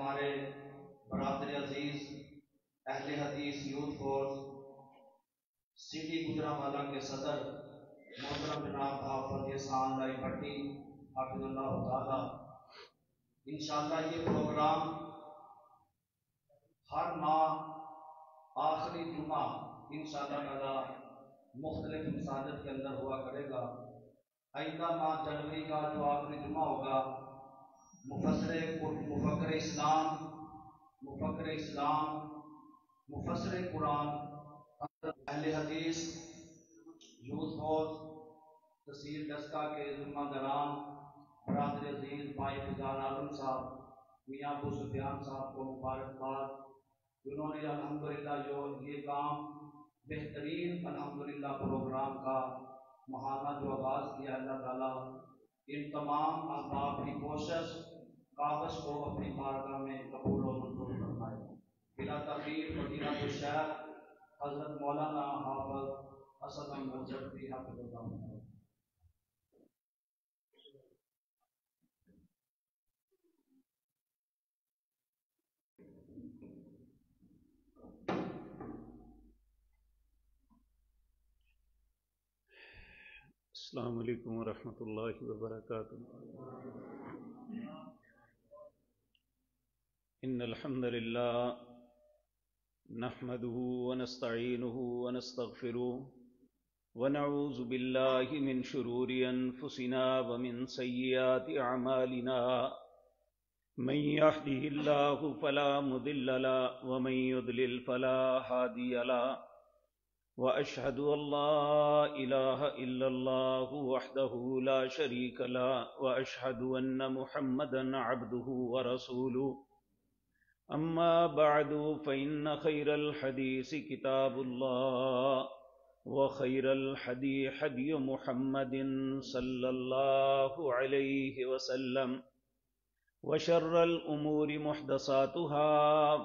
ہمارے برادر عزیز اہل حدیث یوتھ فورس سٹی گجرانوالہ کے صدر محترم جناب حافظ احسان رائی بھٹی حافظ اللہ تعالی، انشاءاللہ یہ پروگرام ہر ماہ آخری جمعہ انشاءاللہ تعالی مختلف مساجد کے اندر ہوا کرے گا۔ آئندہ ماہ جنوری کا جو آخری جمعہ ہوگا مفکر اسلام مفسر قرآن اہل حدیث یوتھ فورس تحصیل ڈسکا کے ذمہ داران برادر عزیز بھائی فضال عالم صاحب، میاں ابو سفیان صاحب کو مبارکباد، جنہوں نے الحمدللہ جو یہ کام بہترین الحمدللہ پروگرام کا ماہانہ جو آغاز کیا، اللہ تعالیٰ ان تمام احباب کی کوشش کاغذ کو اپنی بارگاہ میں قبول و منظور فرمائے۔ بلا تاخیر فضیلت الشیخ حضرت مولانا حافظ اسد احمد جعفری حافظ اللہ تعالیٰ۔ السلام علیکم ورحمۃ اللہ وبرکاتہ۔ ان الحمد للہ نحمده ونستعینه ونستغفره ونعوذ باللہ من شرور انفسنا ومن سیئات اعمالنا، من يهده الله فلا مضل له ومن يضلل فلا هادي له، وأشهد أن لا إله إلا الله وحده لا شريك له، وأشهد أن محمدا عبده ورسوله، أما بعد فإن خير الحديث كتاب الله، وخير الهدي هدي محمد صلى الله عليه وسلم، وشر الأمور محدثاتها،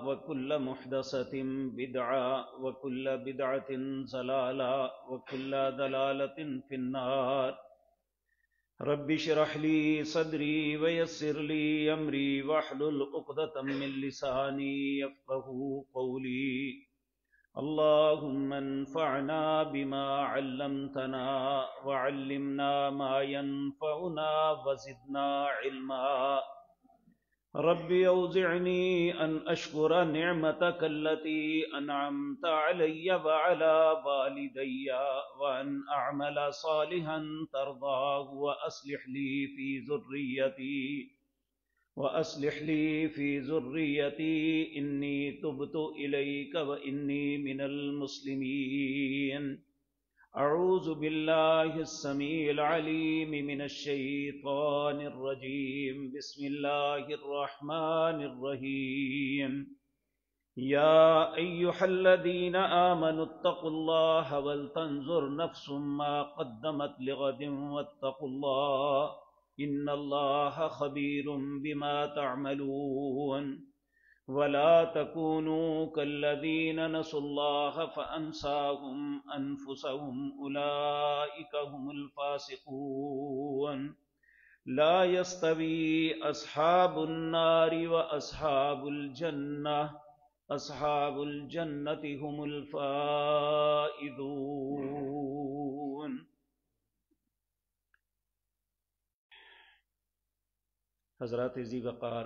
وكل محدثة بدعة، وكل بدعة ضلالة، وكل ضلالة في النار۔ رب اشرح لي صدري ويسر لي أمري واحلل عقدة من لساني يفقهوا قولي۔ اللهم انفعنا بما علمتنا وعلمنا ما ينفعنا وزدنا علما۔ رب اوزعني ان اشكر نعمتك التي انعمت علي وعلى والدي وان اعمل صالحا ترضاه واصلح لي في ذريتي اني تبت اليك واني من المسلمين۔ اعوذ باللہ السمیع العلیم من الشیطان الرجیم، بسم اللہ الرحمن الرحیم۔ یا ایہا الذین آمنوا اتقوا اللہ ولتنظر نفس ما قدمت لغد واتقوا اللہ ان اللہ خبیر بما تعملون۔ ولا تكونوا كالذين نسوا الله فأنساهم أنفسهم أولئك هم الفاسقون۔ لا يستوي أصحاب النار وأصحاب الجنة، أصحاب الجنة هم الفائزون۔ حضرات ذی وقار،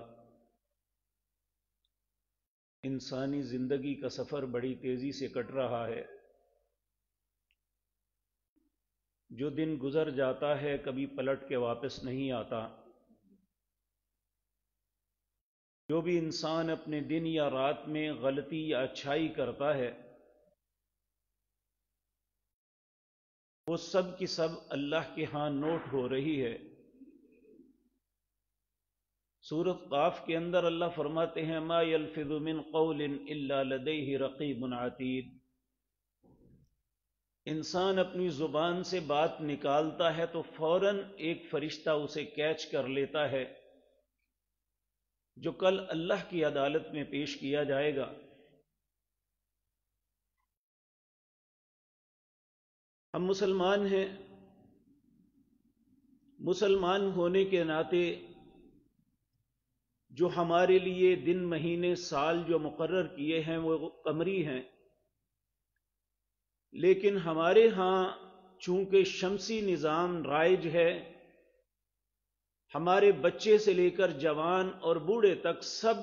انسانی زندگی کا سفر بڑی تیزی سے کٹ رہا ہے۔ جو دن گزر جاتا ہے کبھی پلٹ کے واپس نہیں آتا۔ جو بھی انسان اپنے دن یا رات میں غلطی یا اچھائی کرتا ہے، وہ سب کی سب اللہ کے ہاں نوٹ ہو رہی ہے۔ سورۃ قاف کے اندر اللہ فرماتے ہیں ما یلفظ من قول الا لدیہ رقیب عتید۔ انسان اپنی زبان سے بات نکالتا ہے تو فوراً ایک فرشتہ اسے کیچ کر لیتا ہے، جو کل اللہ کی عدالت میں پیش کیا جائے گا۔ ہم مسلمان ہیں، مسلمان ہونے کے ناطے جو ہمارے لیے دن مہینے سال جو مقرر کیے ہیں وہ قمری ہیں، لیکن ہمارے ہاں چونکہ شمسی نظام رائج ہے، ہمارے بچے سے لے کر جوان اور بوڑھے تک سب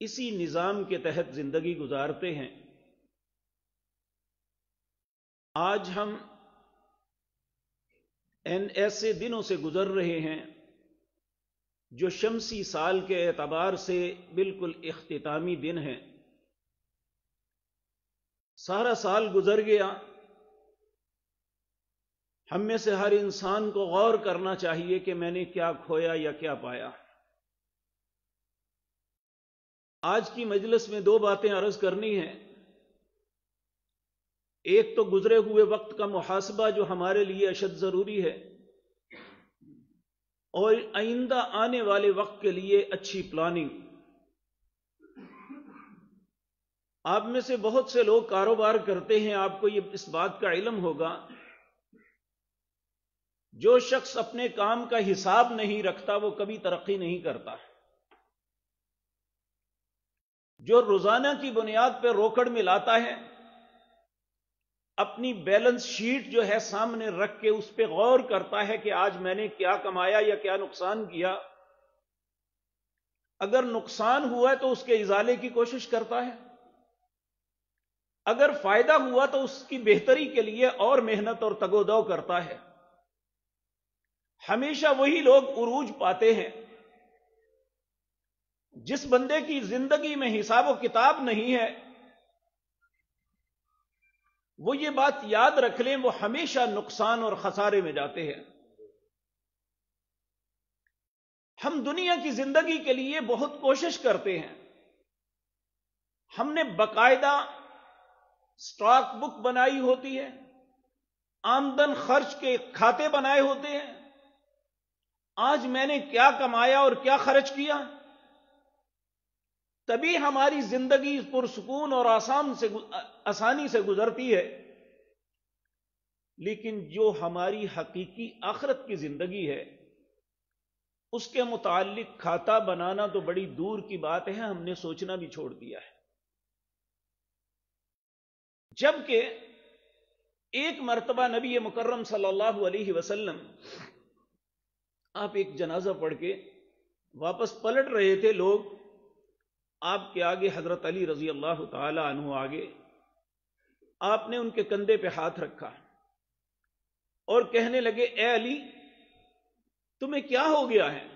اسی نظام کے تحت زندگی گزارتے ہیں۔ آج ہم ایسے دنوں سے گزر رہے ہیں جو شمسی سال کے اعتبار سے بالکل اختتامی دن ہیں۔ سارا سال گزر گیا، ہم میں سے ہر انسان کو غور کرنا چاہیے کہ میں نے کیا کھویا یا کیا پایا۔ آج کی مجلس میں دو باتیں عرض کرنی ہیں۔ ایک تو گزرے ہوئے وقت کا محاسبہ جو ہمارے لیے اشد ضروری ہے، اور آئندہ آنے والے وقت کے لیے اچھی پلاننگ۔ آپ میں سے بہت سے لوگ کاروبار کرتے ہیں، آپ کو یہ اس بات کا علم ہوگا، جو شخص اپنے کام کا حساب نہیں رکھتا وہ کبھی ترقی نہیں کرتا۔ جو روزانہ کی بنیاد پہ روکڑ ملاتا ہے، اپنی بیلنس شیٹ جو ہے سامنے رکھ کے اس پہ غور کرتا ہے کہ آج میں نے کیا کمایا یا کیا نقصان کیا، اگر نقصان ہوا ہے تو اس کے ازالے کی کوشش کرتا ہے، اگر فائدہ ہوا تو اس کی بہتری کے لیے اور محنت اور تگ و دو کرتا ہے۔ ہمیشہ وہی لوگ عروج پاتے ہیں۔ جس بندے کی زندگی میں حساب و کتاب نہیں ہے، وہ یہ بات یاد رکھ لیں، وہ ہمیشہ نقصان اور خسارے میں جاتے ہیں۔ ہم دنیا کی زندگی کے لیے بہت کوشش کرتے ہیں، ہم نے باقاعدہ سٹاک بک بنائی ہوتی ہے، آمدن خرچ کے کھاتے بنائے ہوتے ہیں، آج میں نے کیا کمایا اور کیا خرچ کیا، تبھی ہماری زندگی پرسکون اور آسانی سے گزرتی ہے۔ لیکن جو ہماری حقیقی آخرت کی زندگی ہے، اس کے متعلق کھاتا بنانا تو بڑی دور کی بات ہے، ہم نے سوچنا بھی چھوڑ دیا ہے۔ جبکہ ایک مرتبہ نبی مکرم صلی اللہ علیہ وسلم آپ ایک جنازہ پڑھ کے واپس پلٹ رہے تھے، لوگ آپ کے آگے، حضرت علی رضی اللہ تعالی عنہ آگے، آپ نے ان کے کندھے پہ ہاتھ رکھا اور کہنے لگے، اے علی، تمہیں کیا ہو گیا ہے؟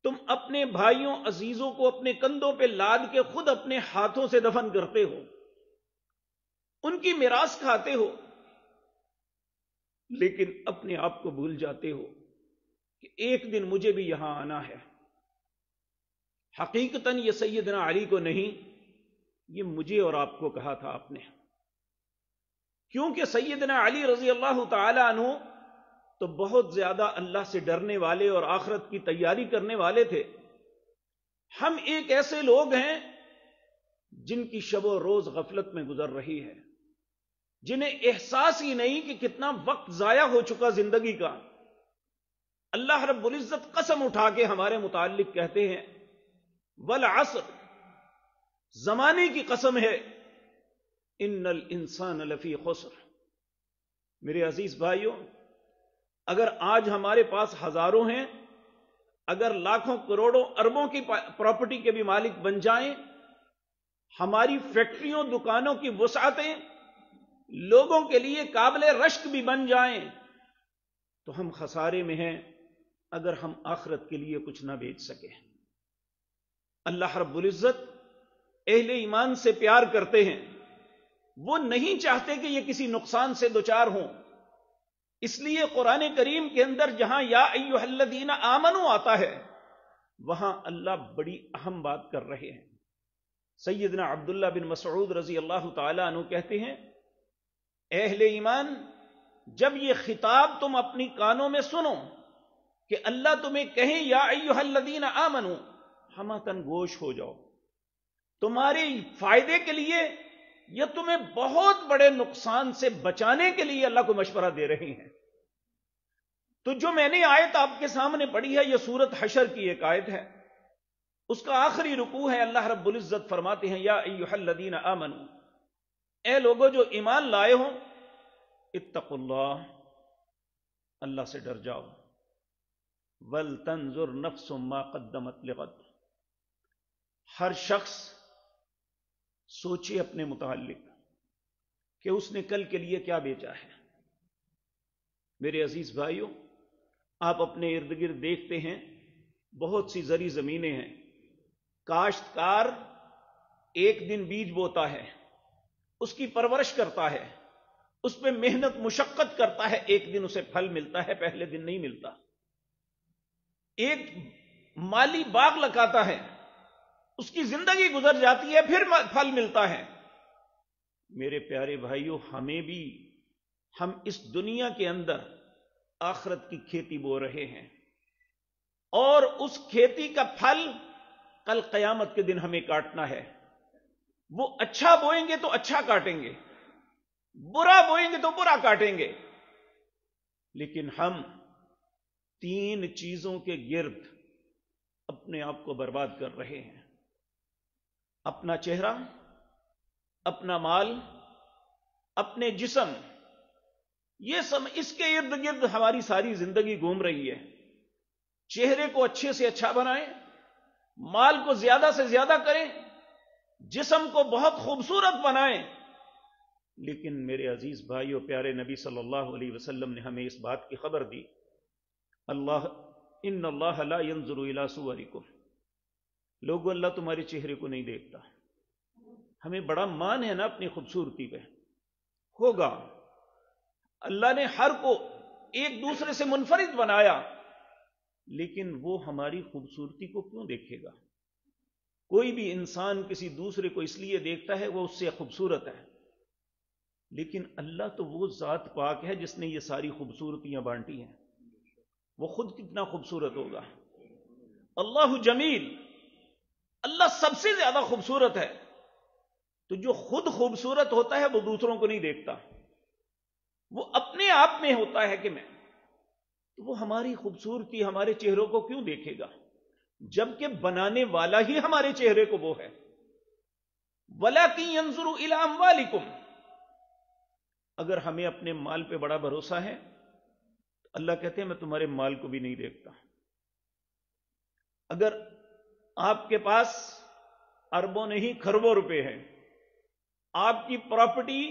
تم اپنے بھائیوں عزیزوں کو اپنے کندھوں پہ لاد کے خود اپنے ہاتھوں سے دفن کرتے ہو، ان کی میراث کھاتے ہو، لیکن اپنے آپ کو بھول جاتے ہو کہ ایک دن مجھے بھی یہاں آنا ہے۔ حقیقتاً یہ سیدنا علی کو نہیں، یہ مجھے اور آپ کو کہا تھا آپ نے، کیونکہ سیدنا علی رضی اللہ تعالی عنہ تو بہت زیادہ اللہ سے ڈرنے والے اور آخرت کی تیاری کرنے والے تھے۔ ہم ایک ایسے لوگ ہیں جن کی شب و روز غفلت میں گزر رہی ہے، جنہیں احساس ہی نہیں کہ کتنا وقت ضائع ہو چکا زندگی کا۔ اللہ رب العزت قسم اٹھا کے ہمارے متعلق کہتے ہیں، والعصر، زمانے کی قسم ہے، ان الانسان لفی خسر۔ میرے عزیز بھائیوں، اگر آج ہمارے پاس ہزاروں ہیں، اگر لاکھوں کروڑوں اربوں کی پراپرٹی کے بھی مالک بن جائیں، ہماری فیکٹریوں دکانوں کی وسعتیں لوگوں کے لیے قابل رشک بھی بن جائیں، تو ہم خسارے میں ہیں اگر ہم آخرت کے لیے کچھ نہ بیچ سکیں۔ اللہ رب العزت اہل ایمان سے پیار کرتے ہیں، وہ نہیں چاہتے کہ یہ کسی نقصان سے دوچار ہوں۔ اس لیے قرآن کریم کے اندر جہاں یا ایھا الذین آمنوا آتا ہے، وہاں اللہ بڑی اہم بات کر رہے ہیں۔ سیدنا عبداللہ بن مسعود رضی اللہ تعالی عنہ کہتے ہیں، اے اہل ایمان، جب یہ خطاب تم اپنی کانوں میں سنو کہ اللہ تمہیں کہیں یا ایھا الذین آمنوا، ہمتن گوش ہو جاؤ، تمہارے فائدے کے لیے یا تمہیں بہت بڑے نقصان سے بچانے کے لیے اللہ کو مشورہ دے رہے ہیں۔ تو جو میں نے آیت آپ کے سامنے پڑھی ہے یہ سورت حشر کی ایک آیت ہے. اس کا آخری رکوع ہے. اللہ رب العزت فرماتے ہیں یا ایھا الذین آمنوا، اے لوگوں جو ایمان لائے ہو، اتقوا اللہ، اللہ سے ڈر جاؤ، ولتنظر نفس ما قدمت لغد، ہر شخص سوچے اپنے متعلق کہ اس نے کل کے لیے کیا بیچا ہے. میرے عزیز بھائیوں، آپ اپنے ارد گرد دیکھتے ہیں بہت سی زرعی زمینیں ہیں. کاشتکار ایک دن بیج بوتا ہے، اس کی پرورش کرتا ہے، اس پہ محنت مشقت کرتا ہے، ایک دن اسے پھل ملتا ہے، پہلے دن نہیں ملتا. ایک مالی باغ لگاتا ہے، اس کی زندگی گزر جاتی ہے، پھر پھل ملتا ہے. میرے پیارے بھائیوں، ہم اس دنیا کے اندر آخرت کی کھیتی بو رہے ہیں، اور اس کھیتی کا پھل کل قیامت کے دن ہمیں کاٹنا ہے. وہ اچھا بوئیں گے تو اچھا کاٹیں گے، برا بوئیں گے تو برا کاٹیں گے. لیکن ہم 3 چیزوں کے گرد اپنے آپ کو برباد کر رہے ہیں: اپنا چہرہ، اپنا مال، اپنے جسم. یہ سب اس کے ارد گرد ہماری ساری زندگی گھوم رہی ہے. چہرے کو اچھے سے اچھا بنائیں، مال کو زیادہ سے زیادہ کریں، جسم کو بہت خوبصورت بنائیں. لیکن میرے عزیز بھائیو، پیارے نبی صلی اللہ علیہ وسلم نے ہمیں اس بات کی خبر دی، ان اللہ لا ينظر الى صورکم، لوگوں اللہ تمہارے چہرے کو نہیں دیکھتا. ہمیں بڑا مان ہے نا اپنی خوبصورتی پہ. ہوگا اللہ نے ہر کو ایک دوسرے سے منفرد بنایا، لیکن وہ ہماری خوبصورتی کو کیوں دیکھے گا؟ کوئی بھی انسان کسی دوسرے کو اس لیے دیکھتا ہے وہ اس سے خوبصورت ہے، لیکن اللہ تو وہ ذات پاک ہے جس نے یہ ساری خوبصورتیاں بانٹی ہیں. وہ خود کتنا خوبصورت ہوگا. اللہ جمیل، اللہ سب سے زیادہ خوبصورت ہے. تو جو خود خوبصورت ہوتا ہے وہ دوسروں کو نہیں دیکھتا، وہ اپنے آپ میں ہوتا ہے کہ میں، تو وہ ہماری خوبصورتی، ہمارے چہروں کو کیوں دیکھے گا؟ جبکہ بنانے والا ہی ہمارے چہرے کو وہ ہے. وَلَكِنْ يَنْظُرُ إِلَىٰ أَمْوَالِكُمْ، اگر ہمیں اپنے مال پہ بڑا بھروسہ ہے تو اللہ کہتے ہیں میں تمہارے مال کو بھی نہیں دیکھتا. اگر آپ کے پاس اربوں نہیں کھربوں روپے ہیں، آپ کی پراپرٹی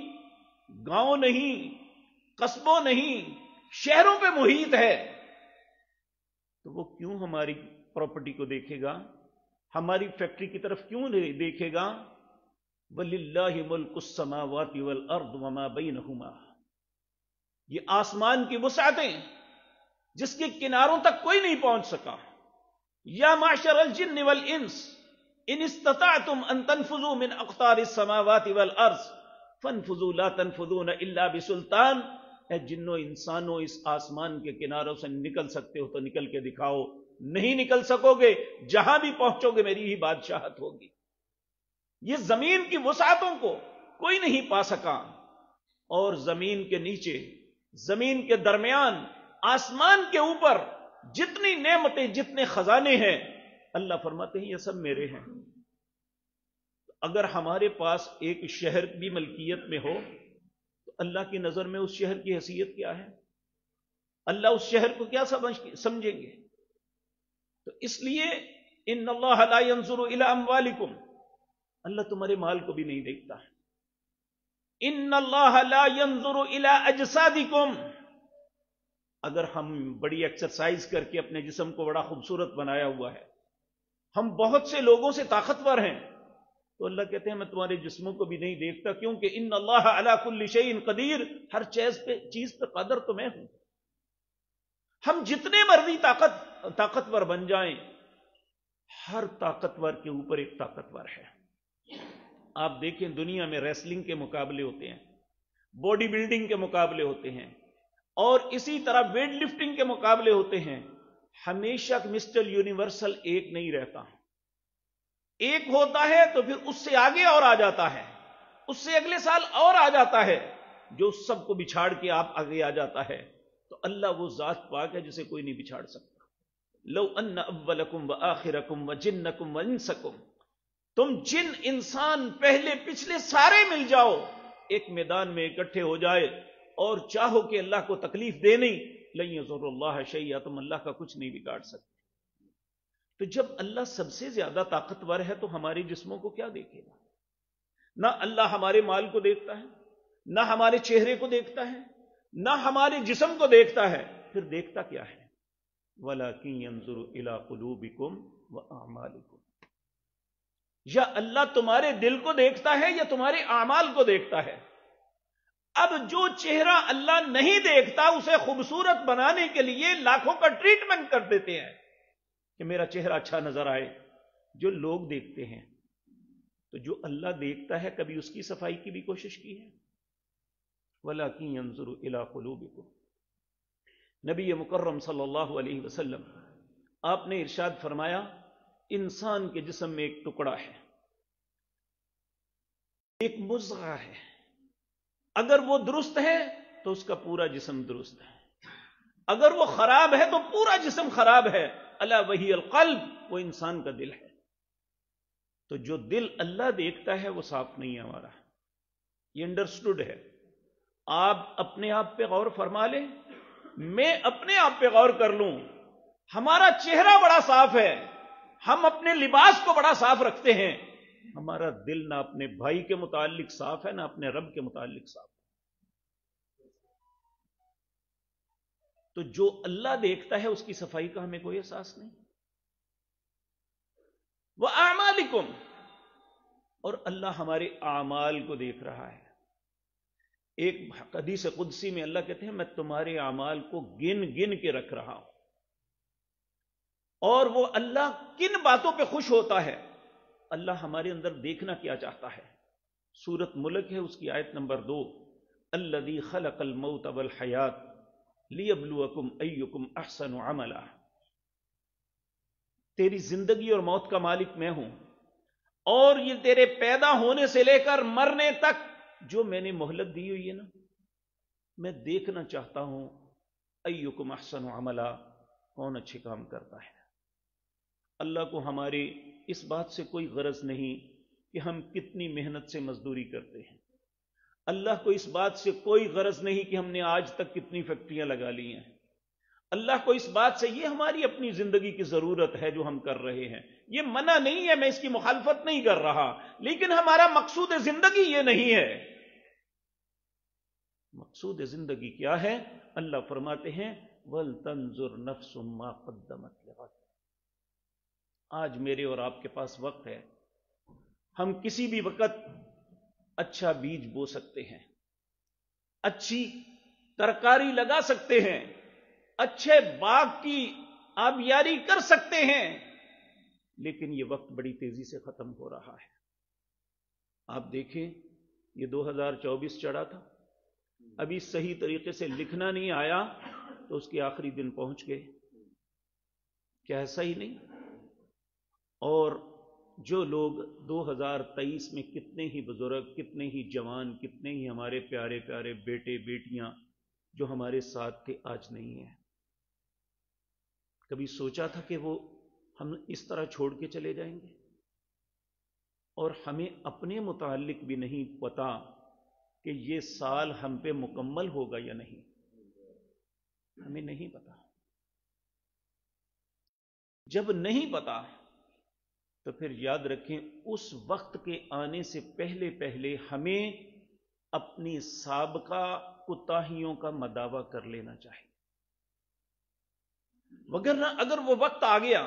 گاؤں نہیں، قصبوں نہیں، شہروں پہ محیط ہے، تو وہ کیوں ہماری پراپرٹی کو دیکھے گا؟ ہماری فیکٹری کی طرف کیوں دیکھے گا؟ وَلِلَّهِ مُلْكُ السَّمَاوَاتِ وَالْأَرْضِ وَمَا بَيْنَهُمَا، یہ آسمان کی وسعتیں جس کے کناروں تک کوئی نہیں پہنچ سکا. یا معشر الجن والانس ان استطعتم ان تنفذوا من اقطار السماوات والارض فانفذوا لا تنفذون الا بسلطان. اے جنوں انسانوں، اس آسمان کے کناروں سے نکل سکتے ہو تو نکل کے دکھاؤ. نہیں نکل سکو گے، جہاں بھی پہنچو گے میری ہی بادشاہت ہوگی. یہ زمین کی وسعتوں کو کوئی نہیں پا سکا، اور زمین کے نیچے، زمین کے درمیان، آسمان کے اوپر جتنی نعمتیں، جتنے خزانے ہیں، اللہ فرماتے ہیں یہ سب میرے ہیں. اگر ہمارے پاس ایک شہر بھی ملکیت میں ہو تو اللہ کی نظر میں اس شہر کی حیثیت کیا ہے؟ اللہ اس شہر کو کیا سمجھیں گے؟ تو اس لیے ان اللہ لا ينظر الى اموالکم، اللہ تمہارے مال کو بھی نہیں دیکھتا. ان اللہ لا ينظر الى اجسادکم، اگر ہم بڑی ایکسرسائز کر کے اپنے جسم کو بڑا خوبصورت بنایا ہوا ہے، ہم بہت سے لوگوں سے طاقتور ہیں، تو اللہ کہتے ہیں میں تمہارے جسموں کو بھی نہیں دیکھتا، کیونکہ ان اللہ علی کل شیء قدیر، ہر چیز پہ قادر تو میں ہوں. ہم جتنے مرضی طاقتور بن جائیں، ہر طاقتور کے اوپر ایک طاقتور ہے. آپ دیکھیں دنیا میں ریسلنگ کے مقابلے ہوتے ہیں، باڈی بلڈنگ کے مقابلے ہوتے ہیں، اور اسی طرح ویٹ لفٹنگ کے مقابلے ہوتے ہیں. ہمیشہ مسٹر یونیورسل ایک نہیں رہتا. ایک ہوتا ہے تو پھر اس سے آگے اور آ جاتا ہے، اس سے اگلے سال اور آ جاتا ہے، جو سب کو بچھاڑ کے آپ آگے آ جاتا ہے. تو اللہ وہ ذات پاک ہے جسے کوئی نہیں بچھاڑ سکتا. لو ان اولکم وآخرکم وجنکم وانسکم، تم جن انسان پہلے پچھلے سارے مل جاؤ ایک میدان میں اکٹھے ہو جائے اور چاہو کہ اللہ کو تکلیف دے نہیں، لن یضر اللہ شیئا، تم اللہ کا کچھ نہیں بگاڑ سکتے. تو جب اللہ سب سے زیادہ طاقتور ہے تو ہمارے جسموں کو کیا دیکھے گا؟ نہ اللہ ہمارے مال کو دیکھتا ہے، نہ ہمارے چہرے کو دیکھتا ہے، نہ ہمارے جسم کو دیکھتا ہے، پھر دیکھتا کیا ہے؟ وَلَكِنْ يَنْظُرُ إِلَىٰ قُلُوبِكُمْ وَأَعْمَالِكُمْ. یا اللہ تمہارے دل کو دیکھتا ہے یا تمہارے اعمال کو دیکھتا ہے. اب جو چہرہ اللہ نہیں دیکھتا اسے خوبصورت بنانے کے لیے لاکھوں کا ٹریٹمنٹ کر دیتے ہیں کہ میرا چہرہ اچھا نظر آئے. جو لوگ دیکھتے ہیں، تو جو اللہ دیکھتا ہے کبھی اس کی صفائی کی بھی کوشش کی ہے؟ وَلَكِنْ يَنْظُرُ إِلَىٰ قُلُوبِكُمْ. نبی مکرم صلی اللہ علیہ وسلم آپ نے ارشاد فرمایا، انسان کے جسم میں ایک ٹکڑا ہے، ایک مضغہ ہے، اگر وہ درست ہے تو اس کا پورا جسم درست ہے، اگر وہ خراب ہے تو پورا جسم خراب ہے. الا وہی القلب، وہ انسان کا دل ہے. تو جو دل اللہ دیکھتا ہے وہ صاف نہیں ہے ہمارا. یہ انڈرسٹوڈ ہے. آپ اپنے آپ پہ غور فرما لیں، میں اپنے آپ پہ غور کر لوں. ہمارا چہرہ بڑا صاف ہے، ہم اپنے لباس کو بڑا صاف رکھتے ہیں، ہمارا دل نہ اپنے بھائی کے متعلق صاف ہے نہ اپنے رب کے متعلق صاف ہے. تو جو اللہ دیکھتا ہے اس کی صفائی کا ہمیں کوئی احساس نہیں. وَأَعْمَالِكُمْ، اور اللہ ہمارے اعمال کو دیکھ رہا ہے. ایک حدیث قدسی میں اللہ کہتے ہیں میں تمہارے اعمال کو گن گن کے رکھ رہا ہوں. اور وہ اللہ کن باتوں پہ خوش ہوتا ہے؟ اللہ ہمارے اندر دیکھنا کیا چاہتا ہے. سورۃ ملک ہے، اس کی آیت نمبر 2، الذی خلق الموت والحیات لیبلوکم ایکم احسن عملا. تیری زندگی اور موت کا مالک میں ہوں، اور یہ تیرے پیدا ہونے سے لے کر مرنے تک جو میں نے مہلت دی ہوئی ہے نا، میں دیکھنا چاہتا ہوں ایکم احسن عملا، کون اچھے کام کرتا ہے. اللہ کو ہمارے اس بات سے کوئی غرض نہیں کہ ہم کتنی محنت سے مزدوری کرتے ہیں. اللہ کو اس بات سے کوئی غرض نہیں کہ ہم نے آج تک کتنی فیکٹریاں لگا لی ہیں. اللہ کو اس بات سے یہ ہماری اپنی زندگی کی ضرورت ہے جو ہم کر رہے ہیں. یہ منع نہیں ہے، میں اس کی مخالفت نہیں کر رہا، لیکن ہمارا مقصود زندگی یہ نہیں ہے. مقصود زندگی کیا ہے؟ اللہ فرماتے ہیں وَلْتَنْظُرْ نَفْسٌ مَّا قَدَّمَتْ لِغَدٍ. آج میرے اور آپ کے پاس وقت ہے، ہم کسی بھی وقت اچھا بیج بو سکتے ہیں، اچھی ترکاری لگا سکتے ہیں، اچھے باغ کی آبیاری کر سکتے ہیں، لیکن یہ وقت بڑی تیزی سے ختم ہو رہا ہے. آپ دیکھیں یہ 2024 چڑھا تھا، ابھی صحیح طریقے سے لکھنا نہیں آیا تو اس کے آخری دن پہنچ گئے. کیا ایسا ہی نہیں؟ اور جو لوگ 2023 میں کتنے ہی بزرگ، کتنے ہی جوان، کتنے ہی ہمارے پیارے پیارے بیٹے بیٹیاں جو ہمارے ساتھ تھے آج نہیں ہیں. کبھی سوچا تھا کہ وہ ہم اس طرح چھوڑ کے چلے جائیں گے؟ اور ہمیں اپنے متعلق بھی نہیں پتا کہ یہ سال ہم پہ مکمل ہوگا یا نہیں، ہمیں نہیں پتا. جب نہیں پتا تو پھر یاد رکھیں اس وقت کے آنے سے پہلے پہلے ہمیں اپنی سابقہ کوتاہیوں کا مداوع کر لینا چاہیے. وگرنہ اگر وہ وقت آ گیا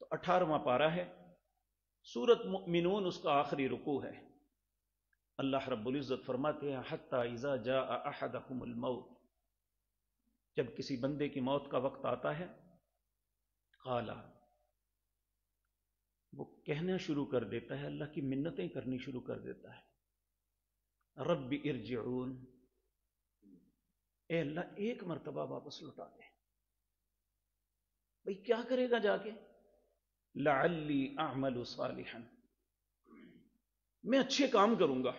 تو 18واں پارہ ہے سورۃ مؤمنون، اس کا آخری رکوع ہے. اللہ رب العزت فرماتے ہیں حتی اذا جاء احدکم الموت، جب کسی بندے کی موت کا وقت آتا ہے، قالا، وہ کہنا شروع کر دیتا ہے، اللہ کی منتیں کرنی شروع کر دیتا ہے، رب ارجعون، اے اللہ ایک مرتبہ واپس لوٹا دے. بھئی کیا کرے گا جا کے؟ لعلی اعمل صالحا، میں اچھے کام کروں گا.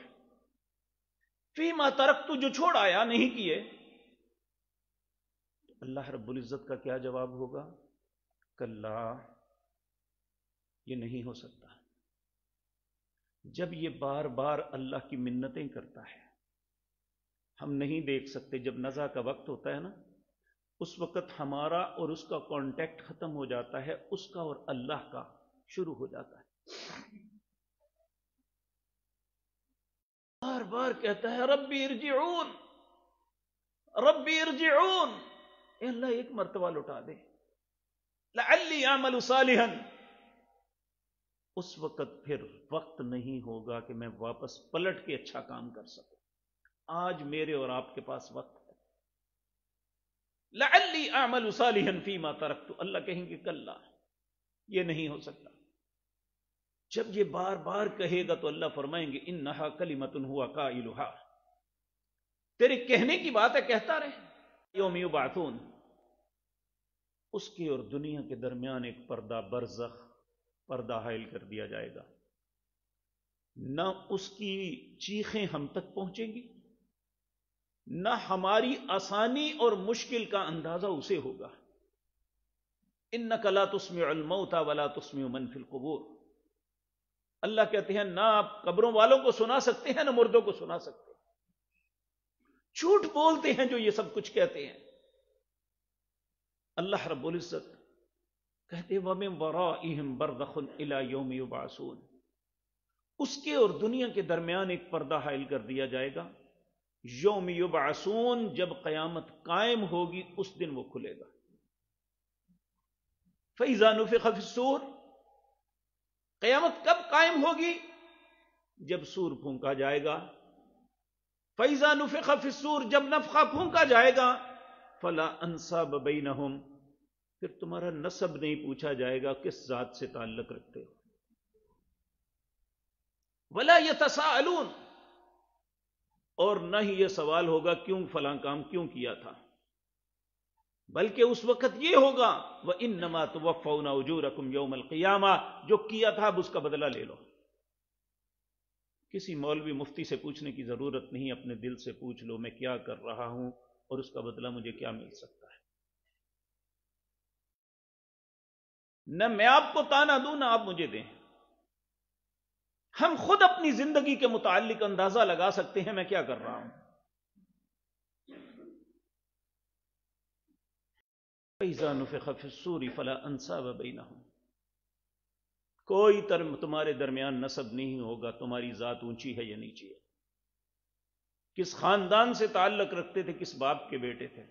فیما ترکت، جو چھوڑ آیا نہیں کیے، اللہ رب العزت کا کیا جواب ہوگا؟ کلا، یہ نہیں ہو سکتا۔ جب یہ بار بار اللہ کی منتیں کرتا ہے، ہم نہیں دیکھ سکتے، جب نزع کا وقت ہوتا ہے نا، اس وقت ہمارا اور اس کا کانٹیکٹ ختم ہو جاتا ہے، اس کا اور اللہ کا شروع ہو جاتا ہے۔ بار بار کہتا ہے ربی ارجعون، ربی ارجعون، اے اللہ ایک مرتبہ لوٹا دے، لعلی اعمل صالحا۔ اس وقت پھر وقت نہیں ہوگا کہ میں واپس پلٹ کے اچھا کام کر سکوں۔ آج میرے اور آپ کے پاس وقت ہے۔ لعلی اعمل صالحا فیما ترکت، اللہ کہیں گے کلا، یہ نہیں ہو سکتا۔ جب یہ بار بار کہے گا تو اللہ فرمائیں گے انہا کلمۃ ہوا قائلھا، تیرے کہنے کی بات ہے، کہتا رہے۔ یوم یبعثون، اس کے اور دنیا کے درمیان ایک پردہ برزخ، پردہ حائل کر دیا جائے گا، نہ اس کی چیخیں ہم تک پہنچیں گی، نہ ہماری آسانی اور مشکل کا اندازہ اسے ہوگا۔ انک لا تسمع الموتى ولا تسمع من فی القبور، اللہ کہتے ہیں نہ آپ قبروں والوں کو سنا سکتے ہیں، نہ مردوں کو سنا سکتے ہیں۔ جھوٹ بولتے ہیں جو یہ سب کچھ کہتے ہیں۔ اللہ رب العزت کہتے ہیں وَمِن وَرَائِهِمْ بَرْزَخٌ إِلَى يَوْمِ يُبْعَثُونَ، اس کے اور دنیا کے درمیان ایک پردہ حائل کر دیا جائے گا، یوم یبعثون، جب قیامت قائم ہوگی اس دن وہ کھلے گا۔ فَإِذَا نُفِخَ فِي الصُّورِ، قیامت کب قائم ہوگی؟ جب سور پھونکا جائے گا۔ فَإِذَا نُفِخَ فِي الصُّورِ، جب نفخہ پھونکا جائے گا، فَلَا أَنْسَابَ بَيْنَهُمْ، پھر تمہارا نسب نہیں پوچھا جائے گا کس ذات سے تعلق رکھتے ہو۔ وَلَا يَتَسَاءَلُونَ، اور نہ ہی یہ سوال ہوگا کیوں فلاں کام کیوں کیا تھا، بلکہ اس وقت یہ ہوگا وَإِنَّمَا تُوَفَّوْنَ أُجُورَكُمْ يَوْمَ الْقِيَامَةِ، جو کیا تھا اب اس کا بدلہ لے لو۔ کسی مولوی مفتی سے پوچھنے کی ضرورت نہیں، اپنے دل سے پوچھ لو میں کیا کر رہا ہوں اور اس کا بدلہ مجھے کیا مل سکتا ہے۔ نہ میں آپ کو تانا دوں نہ آپ مجھے دیں، ہم خود اپنی زندگی کے متعلق اندازہ لگا سکتے ہیں میں کیا کر رہا ہوں۔ فَإِذَا نُفِخَ فِي الصُّورِ فَلَا أَنْسَابَ بَيْنَهُمْ، کوئی تمہارے درمیان نسب نہیں ہوگا، تمہاری ذات اونچی ہے یا نیچی ہے، کس خاندان سے تعلق رکھتے تھے، کس باپ کے بیٹے تھے۔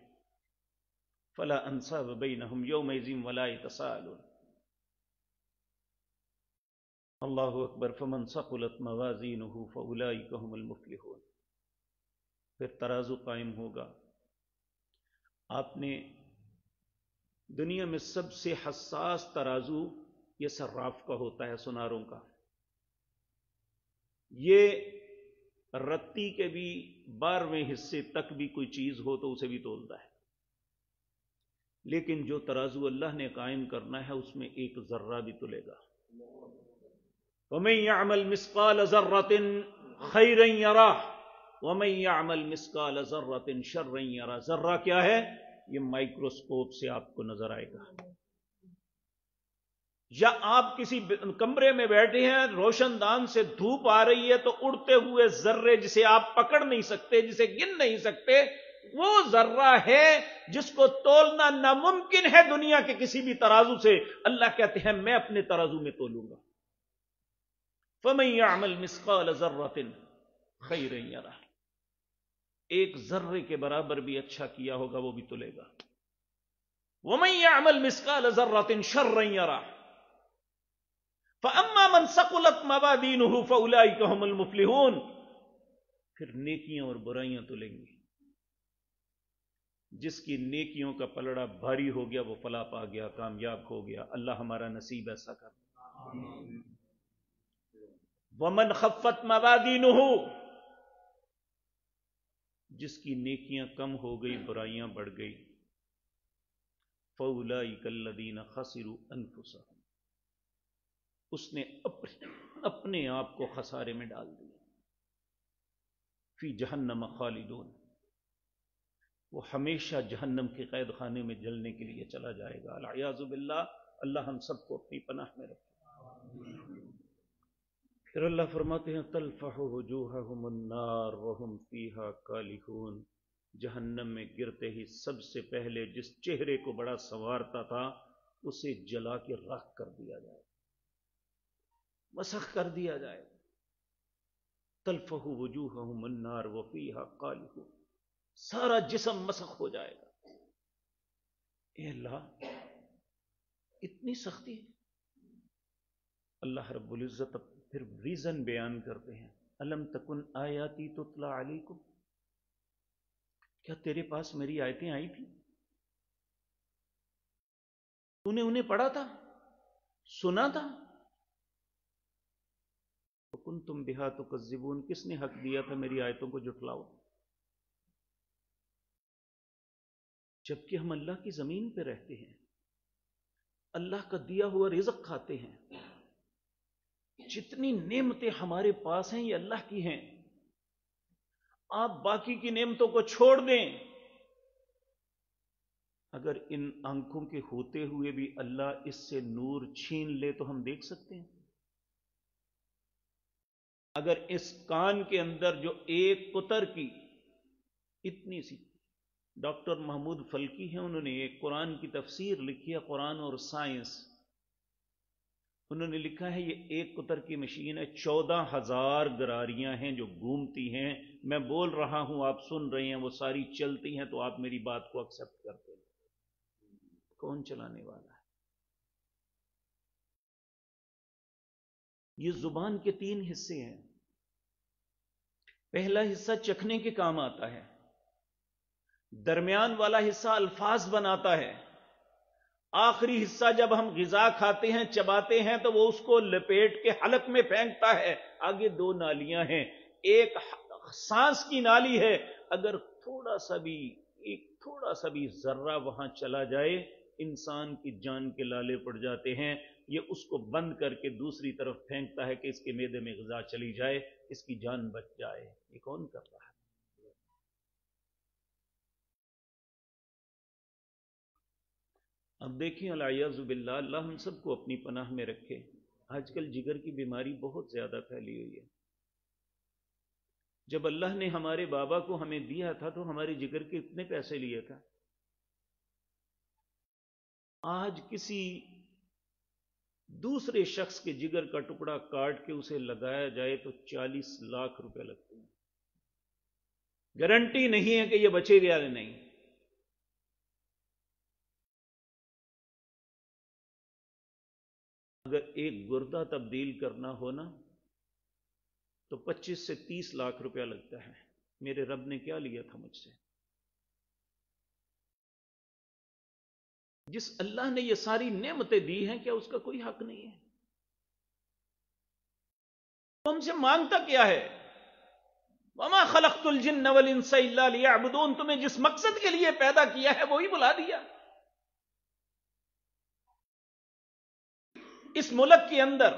فَلَا أَنْسَابَ بَيْنَهُمْ يَوْمَئِذٍ وَلَا يَتَسَاءَلُونَ۔ اللہ اکبر۔ فمن ثقلت موازینہ فاولئک هم المفلحون، پھر ترازو قائم ہوگا۔ آپ نے دنیا میں سب سے حساس ترازو یہ صراف کا ہوتا ہے، سناروں کا، یہ رتی کے بھی 12ویں حصے تک بھی کوئی چیز ہو تو اسے بھی تولتا ہے، لیکن جو ترازو اللہ نے قائم کرنا ہے اس میں ایک ذرہ بھی تلے گا۔ وَمَن يَعْمَلْ مِثْقَالَ ذَرَّةٍ خَيْرًا يَرَهُ وَمَن يَعْمَلْ مِثْقَالَ ذَرَّةٍ شَرًّا يَرَهُ۔ ذرہ کیا ہے؟ یہ مائکروسکوپ سے آپ کو نظر آئے گا۔ یا آپ کسی کمرے میں بیٹھے ہیں، روشن دان سے دھوپ آ رہی ہے تو اڑتے ہوئے ذرے جسے آپ پکڑ نہیں سکتے، جسے گن نہیں سکتے، وہ ذرہ ہے جس کو تولنا ناممکن ہے دنیا کے کسی بھی ترازو سے۔ اللہ کہتے ہیں میں اپنے ترازو میں تولوں گا۔ فَمَن يَعْمَلْ مِثْقَالَ ذَرَّةٍ خَيْرًا يَرَهُ، ایک ذرے کے برابر بھی اچھا کیا ہوگا وہ بھی تلے گا۔ وَمَن يَعْمَلْ مِثْقَالَ ذَرَّةٍ شَرًّا يَرَهُ فَأَمَّا مَنْ ثَقُلَتْ مَوَازِينُهُ فَأُولَئِكَ هُمُ الْمُفْلِحُونَ، پھر نیکیاں اور برائیاں تلیں گی۔ جس کی نیکیوں کا پلڑا بھاری ہو گیا وہ فلاح پا گیا، کامیاب ہو گیا۔ اللہ ہمارا نصیب ایسا کر۔ وَمَنْ خَفَّتْ مَوَازِينُهُ، جس کی نیکیاں کم ہو گئی، برائیاں بڑھ گئی، فَأُولَئِكَ الَّذِينَ خَسِرُوا أَنفُسَهُمْ، اس نے اپنے آپ کو خسارے میں ڈال دیا۔ فی جہنم خالدون، وہ ہمیشہ جہنم کے قید خانے میں جلنے کے لیے چلا جائے گا، العیاذ باللہ۔ اللہ ہم سب کو اپنی پناہ میں رکھے۔ پھر اللہ فرماتے ہیں تلفح وجوہہم النار وہم فیہا کالحون، جہنم میں گرتے ہی سب سے پہلے جس چہرے کو بڑا سنوارتا تھا اسے جلا کے راکھ کر دیا جائے، مسخ کر دیا جائے۔ تلفح وجوہہم النار وفیہا کالحون، سارا جسم مسخ ہو جائے گا۔ اے اللہ، اتنی سختی؟ اللہ رب العزت پھر ریزن بیان کرتے ہیں، الم تکن آیاتی تتلی علیکم، کیا تیرے پاس میری آیتیں آئی تھی؟ تو نے انہیں پڑھا تھا، سنا تھا؟ وکنتم بہا تکذبون، کس نے حق دیا تھا میری آیتوں کو جھٹلاؤ؟ جبکہ ہم اللہ کی زمین پہ رہتے ہیں، اللہ کا دیا ہوا رزق کھاتے ہیں، جتنی نعمتیں ہمارے پاس ہیں یہ اللہ کی ہیں۔ آپ باقی کی نعمتوں کو چھوڑ دیں، اگر ان آنکھوں کے ہوتے ہوئے بھی اللہ اس سے نور چھین لے تو ہم دیکھ سکتے ہیں؟ اگر اس کان کے اندر جو ایک قطر کی اتنی سی، ڈاکٹر محمود فلکی ہیں، انہوں نے ایک قرآن کی تفسیر لکھی ہے، قرآن اور سائنس، انہوں نے لکھا ہے یہ ایک قطر کی مشین ہے، 14,000 گراریاں ہیں جو گھومتی ہیں، میں بول رہا ہوں آپ سن رہے ہیں، وہ ساری چلتی ہیں، تو آپ میری بات کو ایکسپٹ کرتے ہیں۔ کون چلانے والا ہے؟ یہ زبان کے 3 حصے ہیں۔ پہلا حصہ چکھنے کے کام آتا ہے، درمیان والا حصہ الفاظ بناتا ہے، آخری حصہ جب ہم غذا کھاتے ہیں چباتے ہیں تو وہ اس کو لپیٹ کے حلق میں پھینکتا ہے۔ آگے 2 نالیاں ہیں، ایک سانس کی نالی ہے، اگر تھوڑا سا بھی ذرہ وہاں چلا جائے انسان کی جان کے لالے پڑ جاتے ہیں۔ یہ اس کو بند کر کے دوسری طرف پھینکتا ہے کہ اس کے معدے میں غذا چلی جائے، اس کی جان بچ جائے۔ یہ کون کر رہا ہے؟ اب دیکھیں العیاذ باللہ، اللہ ہم سب کو اپنی پناہ میں رکھے۔ آج کل جگر کی بیماری بہت زیادہ پھیلی ہوئی ہے۔ جب اللہ نے ہمارے بابا کو ہمیں دیا تھا تو ہمارے جگر کے اتنے پیسے لیے تھا، آج کسی دوسرے شخص کے جگر کا ٹکڑا کاٹ کے اسے لگایا جائے تو 40 لاکھ روپے لگتے ہیں، گارنٹی نہیں ہے کہ یہ بچے گا یا نہیں۔ اگر ایک گردہ تبدیل کرنا ہونا تو 25 سے 30 لاکھ روپیہ لگتا ہے۔ میرے رب نے کیا لیا تھا مجھ سے؟ جس اللہ نے یہ ساری نعمتیں دی ہیں، کیا اس کا کوئی حق نہیں ہے؟ تو ہم سے مانگتا کیا ہے؟ وَمَا خَلَقْتُ الْجِنَّ وَالْإِنسَ إِلَّا لِيَعْبُدُونَ، تمہیں جس مقصد کے لیے پیدا کیا ہے وہی بلا دیا۔ اس ملک کے اندر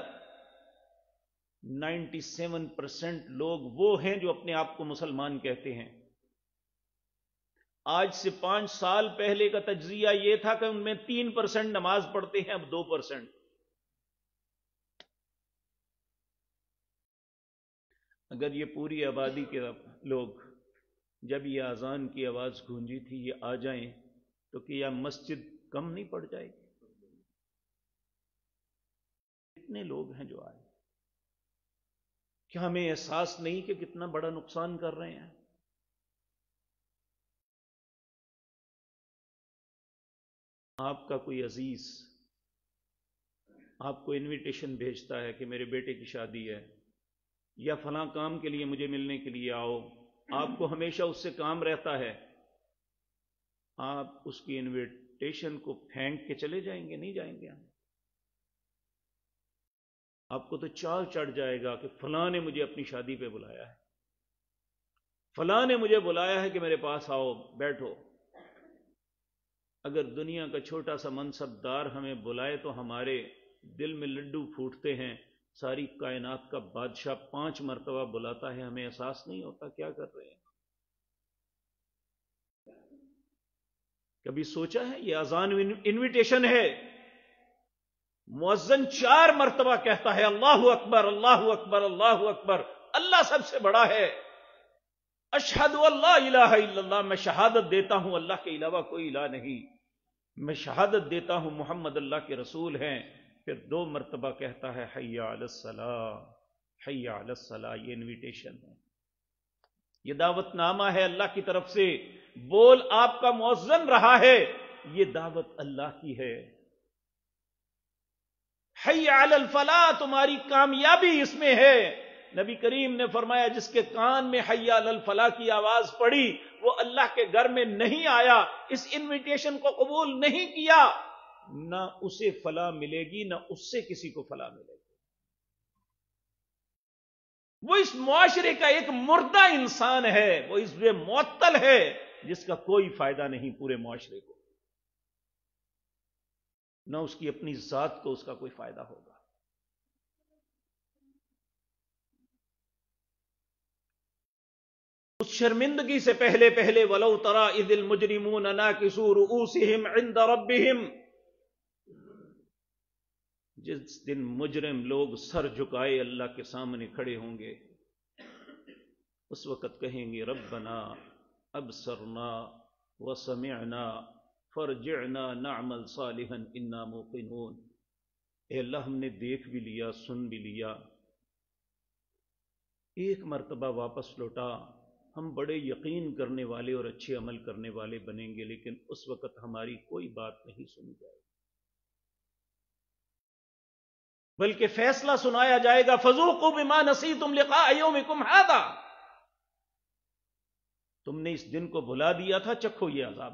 97% لوگ وہ ہیں جو اپنے آپ کو مسلمان کہتے ہیں۔ آج سے 5 سال پہلے کا تجزیہ یہ تھا کہ ان میں 3% نماز پڑھتے ہیں، اب 2%۔ اگر یہ پوری آبادی کے لوگ جب یہ اذان کی آواز گونجی تھی یہ آ جائیں تو کیا مسجد کم نہیں پڑ جائے گی؟ کتنے لوگ ہیں جو آئے؟ کیا ہمیں احساس نہیں کہ کتنا بڑا نقصان کر رہے ہیں؟ آپ کا کوئی عزیز آپ کو انویٹیشن بھیجتا ہے کہ میرے بیٹے کی شادی ہے یا فلاں کام کے لیے مجھے ملنے کے لیے آؤ، آپ کو ہمیشہ اس سے کام رہتا ہے، آپ اس کی انویٹیشن کو پھینک کے چلے جائیں گے؟ نہیں جائیں گے۔ آپ کو تو چال چڑھ جائے گا کہ فلاں نے مجھے اپنی شادی پہ بلایا ہے، فلاں نے مجھے بلایا ہے کہ میرے پاس آؤ بیٹھو۔ اگر دنیا کا چھوٹا سا منصب دار ہمیں بلائے تو ہمارے دل میں لڈو پھوٹتے ہیں۔ ساری کائنات کا بادشاہ 5 مرتبہ بلاتا ہے، ہمیں احساس نہیں ہوتا کیا کر رہے ہیں۔ کبھی سوچا ہے یہ اذان انویٹیشن ہے؟ مؤذن 4 مرتبہ کہتا ہے اللہ اکبر اللہ اکبر اللہ اکبر، اللہ سب سے بڑا ہے، اشہد ان لا الہ الا اللہ، میں شہادت دیتا ہوں اللہ کے علاوہ کوئی الہ نہیں، میں شہادت دیتا ہوں محمد اللہ کے رسول ہیں، پھر 2 مرتبہ کہتا ہے حی علی الصلاۃ حی علی الصلاۃ۔ یہ انویٹیشن ہے، یہ دعوت نامہ ہے اللہ کی طرف سے، بول آپ کا مؤذن رہا ہے، یہ دعوت اللہ کی ہے۔ حی علی الفلاح، تمہاری کامیابی اس میں ہے۔ نبی کریم نے فرمایا جس کے کان میں حی علی الفلاح کی آواز پڑی وہ اللہ کے گھر میں نہیں آیا، اس انویٹیشن کو قبول نہیں کیا، نہ اسے فلاح ملے گی نہ اس سے کسی کو فلاح ملے گی۔ وہ اس معاشرے کا ایک مردہ انسان ہے، وہ اس میں معطل ہے جس کا کوئی فائدہ نہیں پورے معاشرے کو، نہ اس کی اپنی ذات کو اس کا کوئی فائدہ ہوگا۔ اس شرمندگی سے پہلے وَلَوْ تَرَىٰ إِذِ الْمُجْرِمُونَ نَاكِسُو رُؤُوسِهِمْ عِندَ رَبِّهِمْ، جس دن مجرم لوگ سر جھکائے اللہ کے سامنے کھڑے ہوں گے، اس وقت کہیں گے ربنا ابصرنا وسمعنا فرجعنا نعمل صالحا انا موقنون، اے اللہ ہم نے دیکھ بھی لیا سن بھی لیا، ایک مرتبہ واپس لوٹا، ہم بڑے یقین کرنے والے اور اچھے عمل کرنے والے بنیں گے، لیکن اس وقت ہماری کوئی بات نہیں سنی جائے گی، بلکہ فیصلہ سنایا جائے گا فذوقوا بما نسیتم لقاء یومکم ھذا، تم نے اس دن کو بھلا دیا تھا، چکھو یہ عذاب۔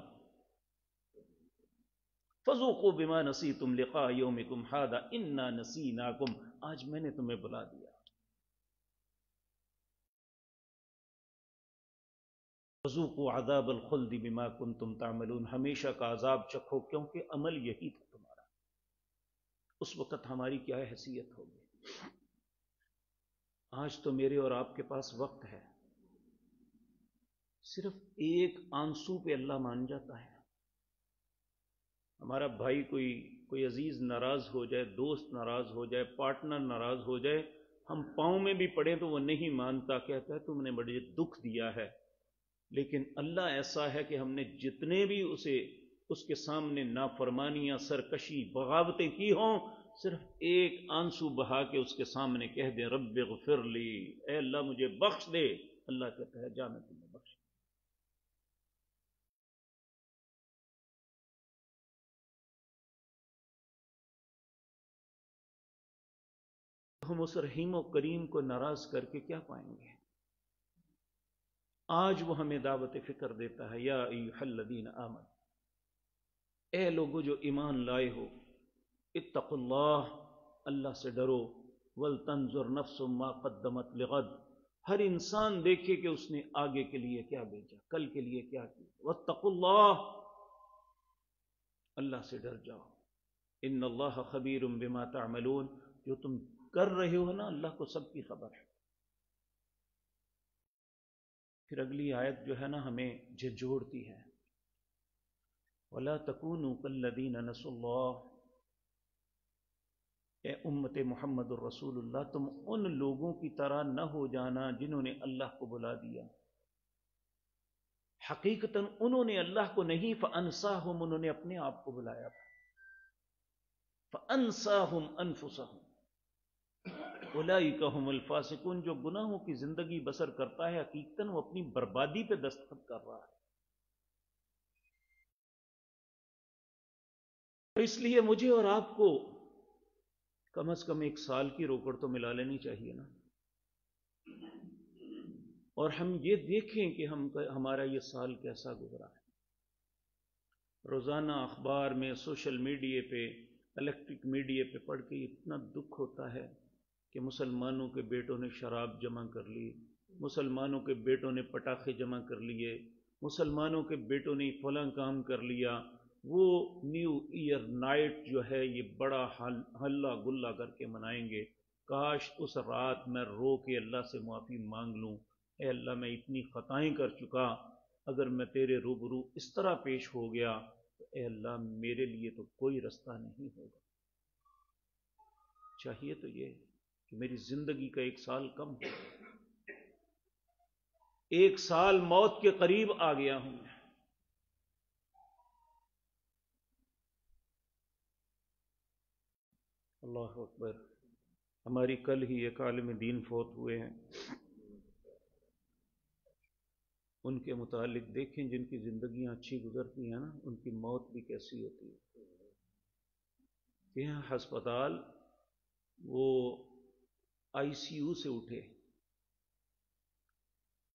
فذوقوا بما نسیتم لقاء یومکم ھذا انا نسیناکم، آج میں نے تمہیں بھلا دیا۔ فذوقوا عذاب الخلد بما کنتم تعملون، ہمیشہ کا عذاب چکھو کیونکہ عمل یہی تھا تمہارا۔ اس وقت ہماری کیا حیثیت ہوگی؟ آج تو میرے اور آپ کے پاس وقت ہے، صرف ایک آنسو پہ اللہ مان جاتا ہے۔ ہمارا بھائی کوئی عزیز ناراض ہو جائے، دوست ناراض ہو جائے، پارٹنر ناراض ہو جائے، ہم پاؤں میں بھی پڑیں تو وہ نہیں مانتا، کہتا ہے تم نے بڑے دکھ دیا ہے، لیکن اللہ ایسا ہے کہ ہم نے جتنے بھی اس کے سامنے نافرمانیاں، سرکشی، بغاوتیں کی ہوں، صرف ایک آنسو بہا کے اس کے سامنے کہہ دیں رب اغفر لی، اے اللہ مجھے بخش دے، اللہ کہتا ہے جا میں تمہیں بخش۔ ہم اس رحیم و کریم کو ناراض کر کے کیا پائیں گے؟ آج وہ ہمیں دعوت فکر دیتا ہے، یا ایھا الذین آمنوا، اے لوگو جو ایمان لائے ہو، اتقوا اللہ، اللہ سے ڈرو، ولتنظر نفس ما قدمت لغد، ہر انسان دیکھے کہ اس نے آگے کے لیے کیا بھیجا، کل کے لیے کیا کیا، واتقوا اللہ، اللہ سے ڈر جاؤ، ان اللہ خبیر بما تعملون، جو تم کر رہے ہو نا اللہ کو سب کی خبر ہے۔ پھر اگلی آیت جو ہے نا ہمیں جھنجھوڑتی ہے، وَلَا تَكُونُوا كَالَّذِينَ نَسُوا اللَّهَ، اے امت محمد الرسول اللہ تم ان لوگوں کی طرح نہ ہو جانا جنہوں نے اللہ کو بلا دیا، حقیقتاً انہوں نے اللہ کو نہیں، فَأَنسَاهُمْ، انہوں نے اپنے آپ کو بلایا تھا، فَأَنسَاهُمْ أَنفُسَهُمْ اولئک هم الفاسقون، جو گناہوں کی زندگی بسر کرتا ہے حقیقتاً وہ اپنی بربادی پہ دستخط کر رہا ہے۔ تو اس لیے مجھے اور آپ کو کم از کم 1 سال کی روکڑ تو ملا لینی چاہیے نا، اور ہم یہ دیکھیں کہ ہمارا یہ سال کیسا گزرا ہے۔ روزانہ اخبار میں، سوشل میڈیا پہ، الیکٹرک میڈیا پہ پڑھ کے اتنا دکھ ہوتا ہے کہ مسلمانوں کے بیٹوں نے شراب جمع کر لی، مسلمانوں کے بیٹوں نے پٹاخے جمع کر لیے، مسلمانوں کے بیٹوں نے فلاں کام کر لیا، وہ نیو ایئر نائٹ جو ہے یہ بڑا ہلہ گلہ کر کے منائیں گے، کاش اس رات میں رو کے اللہ سے معافی مانگ لوں، اے اللہ میں اتنی خطائیں کر چکا، اگر میں تیرے روبرو اس طرح پیش ہو گیا اے اللہ میرے لیے تو کوئی رستہ نہیں ہوگا، چاہیے تو یہ کہ میری زندگی کا 1 سال کم ہو، 1 سال موت کے قریب آ گیا ہوں میں۔ اللہ اکبر۔ ہماری کل ہی ایک عالم دین فوت ہوئے ہیں، ان کے متعلق دیکھیں جن کی زندگیاں اچھی گزرتی ہیں نا، ان کی موت بھی کیسی ہوتی ہے۔ یہاں ہسپتال وہ آئی سی یو سے اٹھے،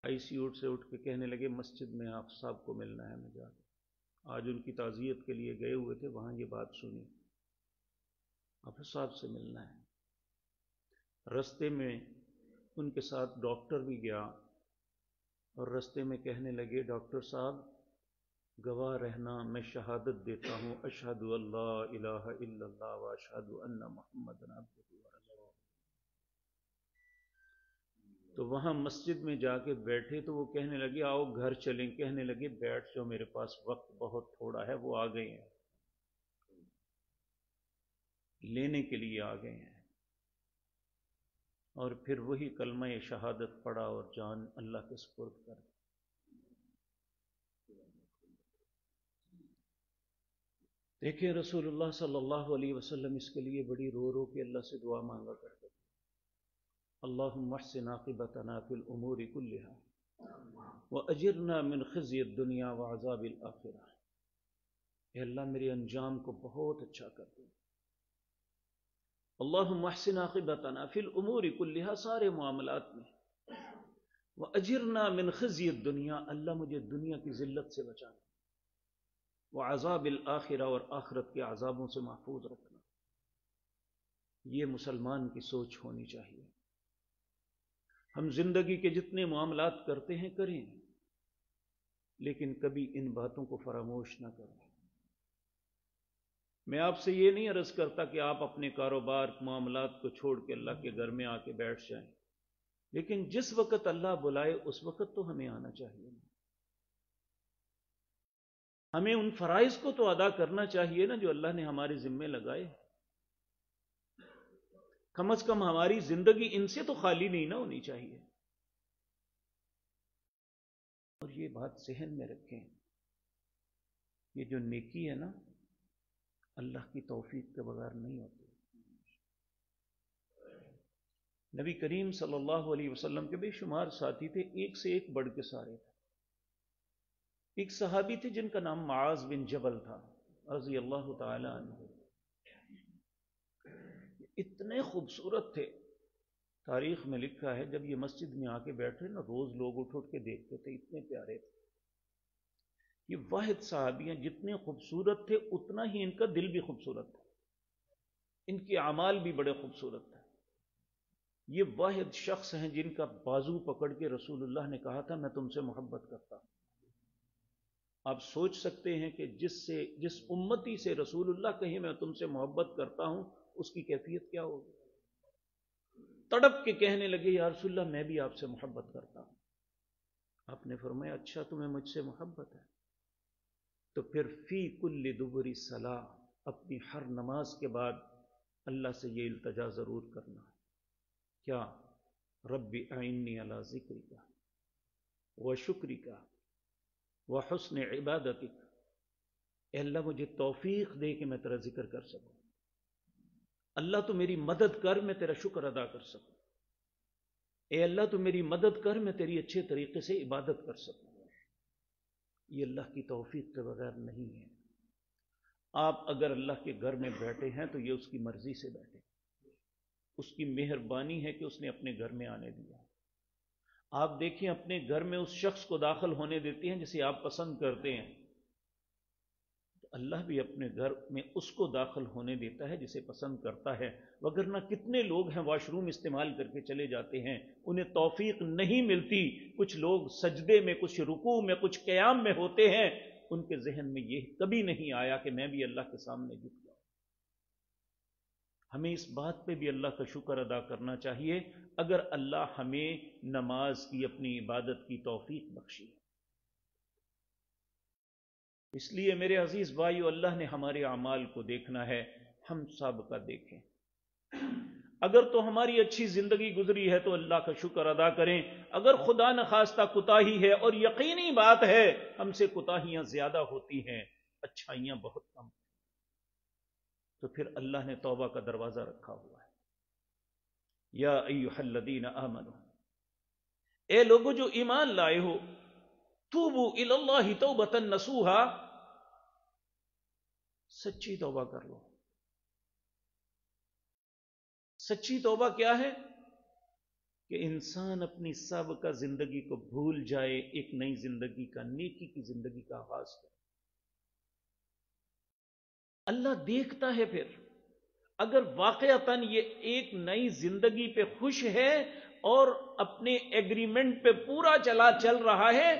آئی سی یو سے اٹھ کے کہنے لگے مسجد میں آپ صاحب کو ملنا ہے مجھے۔ آج ان کی تعزیت کے لیے گئے ہوئے تھے، وہاں یہ بات سنی، حافظ صاحب سے ملنا ہے۔ رستے میں ان کے ساتھ ڈاکٹر بھی گیا، اور رستے میں کہنے لگے ڈاکٹر صاحب گواہ رہنا میں شہادت دیتا ہوں اشہد اللہ الہ الا اللہ و اشہد ان محمد عبدہ ورسولہ۔ تو وہاں مسجد میں جا کے بیٹھے تو وہ کہنے لگے آؤ گھر چلیں، کہنے لگے بیٹھ جاؤ میرے پاس وقت بہت تھوڑا ہے۔ وہ آ گئے ہیں، لینے کے لیے آ گئے ہیں، اور پھر وہی کلمہ شہادت پڑھا اور جان اللہ کے سپرد کر دی۔ دیکھیں رسول اللہ صلی اللہ علیہ وسلم اس کے لیے بڑی رو رو کے اللہ سے دعا مانگا کرتے تھے، اللہم احسن عاقبتنا فی الامور کلها واجرنا من خزی الدنیا وعذاب الآخرہ۔ اے اللہ میرے انجام کو بہت اچھا کر دے، اللہم احسن عاقبتنا فی الامور کلها، سارے معاملات میں، واجرنا من خزی الدنیا، اللہ مجھے دنیا کی ذلت سے بچانا، وعذاب الآخرہ، اور آخرت کے عذابوں سے محفوظ رکھنا۔ یہ مسلمان کی سوچ ہونی چاہیے۔ ہم زندگی کے جتنے معاملات کرتے ہیں کریں، لیکن کبھی ان باتوں کو فراموش نہ کریں۔ میں آپ سے یہ نہیں عرض کرتا کہ آپ اپنے کاروبار معاملات کو چھوڑ کے اللہ کے گھر میں آ کے بیٹھ جائیں، لیکن جس وقت اللہ بلائے اس وقت تو ہمیں آنا چاہیے، ہمیں ان فرائض کو تو ادا کرنا چاہیے نا جو اللہ نے ہمارے ذمے لگائے۔ کم از کم ہماری زندگی ان سے تو خالی نہیں نہ ہونی چاہیے۔ اور یہ بات ذہن میں رکھیں، یہ جو نیکی ہے نا اللہ کی توفیق کے بغیر نہیں ہوتی۔ نبی کریم صلی اللہ علیہ وسلم کے بے شمار ساتھی تھے، ایک سے ایک بڑھ کے سارے تھے۔ ایک صحابی تھے جن کا نام معاذ بن جبل تھا رضی اللہ تعالی عنہ، اتنے خوبصورت تھے، تاریخ میں لکھا ہے جب یہ مسجد میں آ کے بیٹھے نا روز لوگ اٹھ اٹھ کے دیکھتے تھے، اتنے پیارے تھے۔ یہ واحد صحابی ہیں، جتنے خوبصورت تھے اتنا ہی ان کا دل بھی خوبصورت تھا، ان کے اعمال بھی بڑے خوبصورت تھے۔ یہ واحد شخص ہیں جن کا بازو پکڑ کے رسول اللہ نے کہا تھا میں تم سے محبت کرتا ہوں۔ آپ سوچ سکتے ہیں کہ جس امتی سے رسول اللہ کہیں میں تم سے محبت کرتا ہوں اس کی کیفیت کیا ہوگی۔ تڑپ کے کہنے لگے یا رسول اللہ میں بھی آپ سے محبت کرتا ہوں۔ آپ نے فرمایا اچھا تمہیں مجھ سے محبت ہے تو پھر فی کل دبر صلاح، اپنی ہر نماز کے بعد اللہ سے یہ التجا ضرور کرنا ہے، کیا رب اعنی علی ذکرک و شکرک و حسن عبادتک، اے اللہ مجھے توفیق دے کہ میں تیرا ذکر کر سکوں، اللہ تو میری مدد کر میں تیرا شکر ادا کر سکوں، اے اللہ تو میری مدد کر میں تیری اچھے طریقے سے عبادت کر سکوں۔ یہ اللہ کی توفیق کے بغیر نہیں ہے۔ آپ اگر اللہ کے گھر میں بیٹھے ہیں تو یہ اس کی مرضی سے بیٹھے، اس کی مہربانی ہے کہ اس نے اپنے گھر میں آنے دیا۔ آپ دیکھیں اپنے گھر میں اس شخص کو داخل ہونے دیتے ہیں جسے آپ پسند کرتے ہیں، تو اللہ بھی اپنے گھر میں اس کو داخل ہونے دیتا ہے جسے پسند کرتا ہے۔ وگرنہ کتنے لوگ ہیں واش روم استعمال کر کے چلے جاتے ہیں، انہیں توفیق نہیں ملتی۔ کچھ لوگ سجدے میں، کچھ رکوع میں، کچھ قیام میں ہوتے ہیں، ان کے ذہن میں یہ کبھی نہیں آیا کہ میں بھی اللہ کے سامنے جھک جاؤں۔ ہمیں اس بات پہ بھی اللہ کا شکر ادا کرنا چاہیے اگر اللہ ہمیں نماز کی، اپنی عبادت کی توفیق بخشی۔ اس لیے میرے عزیز بھائیو، اللہ نے ہمارے اعمال کو دیکھنا ہے، ہم سب کا دیکھیں۔ اگر تو ہماری اچھی زندگی گزری ہے تو اللہ کا شکر ادا کریں، اگر خدا نخواستہ کوتاہی ہے، اور یقینی بات ہے ہم سے کوتاہیاں زیادہ ہوتی ہیں، اچھائیاں بہت کم، تو پھر اللہ نے توبہ کا دروازہ رکھا ہوا ہے۔ یا ایھا الذین آمنوا، اے لوگو جو ایمان لائے ہو، توبوا الی اللہ توبۃ نصوحا، سچی توبہ کر لو۔ سچی توبہ کیا ہے؟ کہ انسان اپنی سابقہ زندگی کو بھول جائے، ایک نئی زندگی کا، نیکی کی زندگی کا آغاز کرے۔ اللہ دیکھتا ہے پھر، اگر واقعتاً یہ ایک نئی زندگی پہ خوش ہے اور اپنے ایگریمنٹ پہ پورا چل رہا ہے،